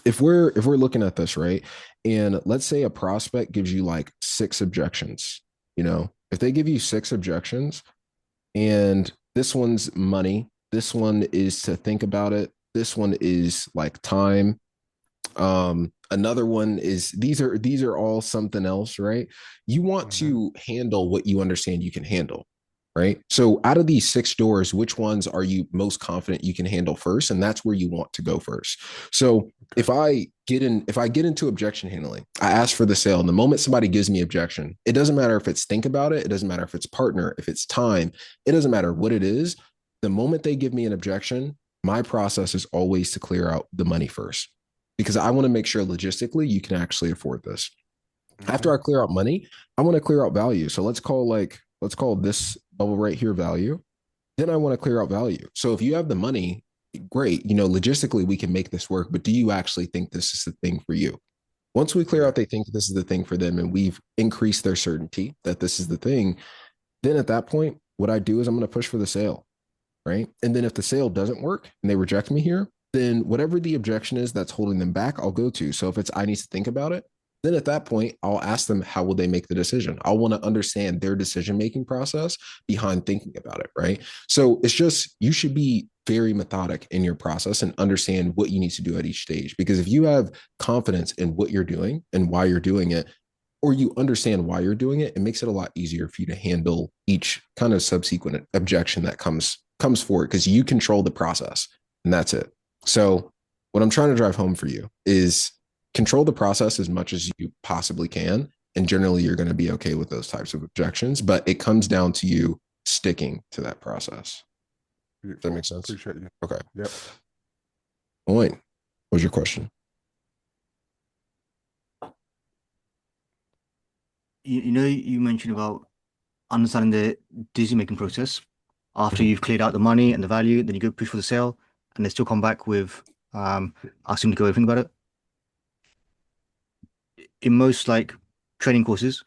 if we're looking at this, right, and let's say a prospect gives you like six objections, if they give you six objections, and this one's money, this one is to think about it, this one is like time, another one is these are all something else, right? You want Hmm. to handle what you understand you can handle, right? So out of these six doors, which ones are you most confident you can handle first? And that's where you want to go first. So Okay. if I get into objection handling, I ask for the sale. And the moment somebody gives me objection, it doesn't matter if it's think about it, it doesn't matter if it's partner, if it's time, it doesn't matter what it is. The moment they give me an objection, my process is always to clear out the money first, because I want to make sure logistically you can actually afford this. After I Hmm. clear out money, I want to clear out value. So let's call this bubble right here value. Then I want to clear out value. So if you have the money, great. Logistically we can make this work, but do you actually think this is the thing for you? Once we clear Yeah. out they think this is the thing for them and we've increased their certainty that this is the thing, then at that point, what I do is I'm going to push for the sale, right? And then if the sale doesn't work and they reject me here, then whatever the objection is that's holding them back, I'll go to. So if it's I need to think about it, then at that point, I'll ask them how will they make the decision. I'll want to understand their decision making process behind thinking about it, right? So it's just you should be very methodic in your process and understand what you need to do at each stage. Because if you have confidence in what you're doing and why you're doing it, or you understand why you're doing it, it makes it a lot easier for you to handle each kind of subsequent objection that comes forward because you control the process and that's it. So what I'm trying to drive home for you is control the process as much as you possibly can. And generally you're going to be okay with those types of objections, but it comes down to you sticking to that process. Does that Beautiful. make sense? Appreciate you. Okay. Yep. Point. What was your question? You mentioned about understanding the decision-making process after Mhm. you've cleared out the money and the value, then you go push for the sale, and they still come back with asking to go think about it. In most like training courses,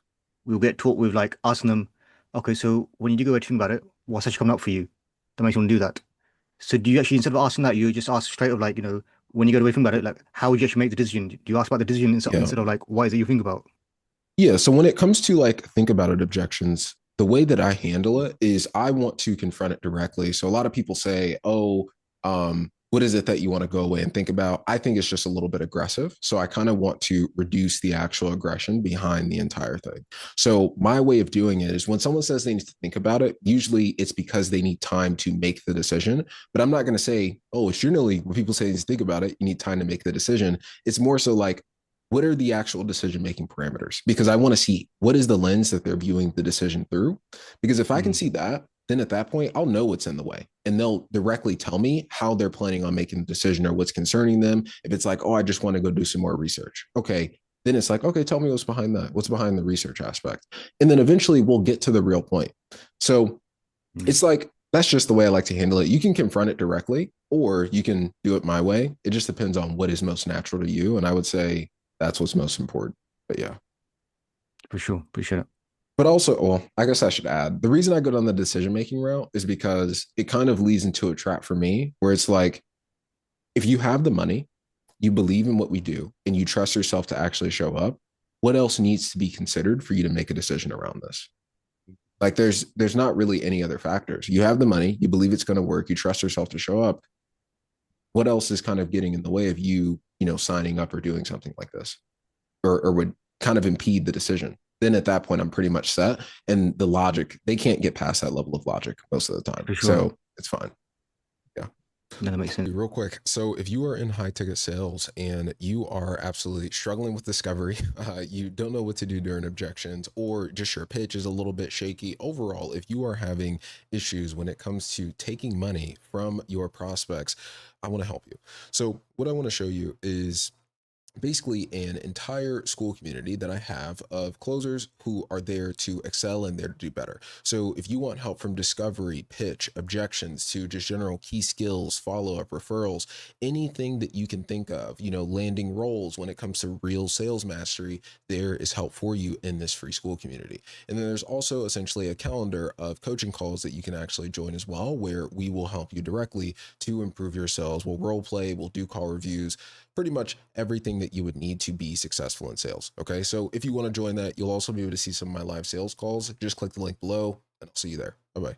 we'll get taught with like asking them, okay, so when you do go think about it, what's actually coming up for you that makes you want to do that? So do you actually, instead of asking that, you just ask straight of like, when you go away think about it, like how would you actually make the decision? Do you ask about the decision Yeah. instead of like what is it you think about? Yeah. So when it comes to like think about it objections, the way that I handle it is I want to confront it directly. So a lot of people say, oh, what is it that you want to go away and think about? I think it's just a little bit aggressive. So I kind of want to reduce the actual aggression behind the entire thing. So my way of doing it is when someone says they need to think about it, usually it's because they need time to make the decision. But I'm not going to say, oh, it's generally when people say think about it, you need time to make the decision. It's more so like, what are the actual decision making parameters? Because I want to see what is the lens that they're viewing the decision through. Because if I can Mm. see that, then at that point, I'll know what's in the way and they'll directly tell me how they're planning on making the decision or what's concerning them. If it's like, oh, I just want to go do some more research. Okay. Then it's like, okay, tell me what's behind that. What's behind the research aspect? And then eventually we'll get to the real point. So Mm. it's like, that's just the way I like to handle it. You can confront it directly or you can do it my way. It just depends on what is most natural to you. And I would say that's what's most important. But yeah. For sure, appreciate it. But also, well, I guess I should add the reason I go down the decision making route is because it kind of leads into a trap for me where it's like, if you have the money, you believe in what we do, and you trust yourself to actually show up, what else needs to be considered for you to make a decision around this? Like there's not really any other factors. You have the money, you believe it's going to work, you trust yourself to show up. What else is kind of getting in the way of you, signing up or doing something like this? Or would kind of impede the decision? Then at that point, I'm pretty much set. And the logic, they can't get past that level of logic most of the time. For sure. So it's fine. Yeah. No, that makes sense. Real quick. So, if you are in high ticket sales and you are absolutely struggling with discovery, you don't know what to do during objections, or just your pitch is a little bit shaky overall, if you are having issues when it comes to taking money from your prospects, I want to help you. So, what I want to show you is basically an entire school community that I have of closers who are there to excel and there to do better. So if you want help from discovery, pitch, objections to just general key skills, follow up, referrals, anything that you can think of, landing roles when it comes to real sales mastery, there is help for you in this free school community. And then there's also essentially a calendar of coaching calls that you can actually join as well, where we will help you directly to improve your sales. We'll role play, we'll do call reviews, pretty much everything that you would need to be successful in sales. Okay. So if you want to join that, you'll also be able to see some of my live sales calls. Just click the link below and I'll see you there. Bye bye.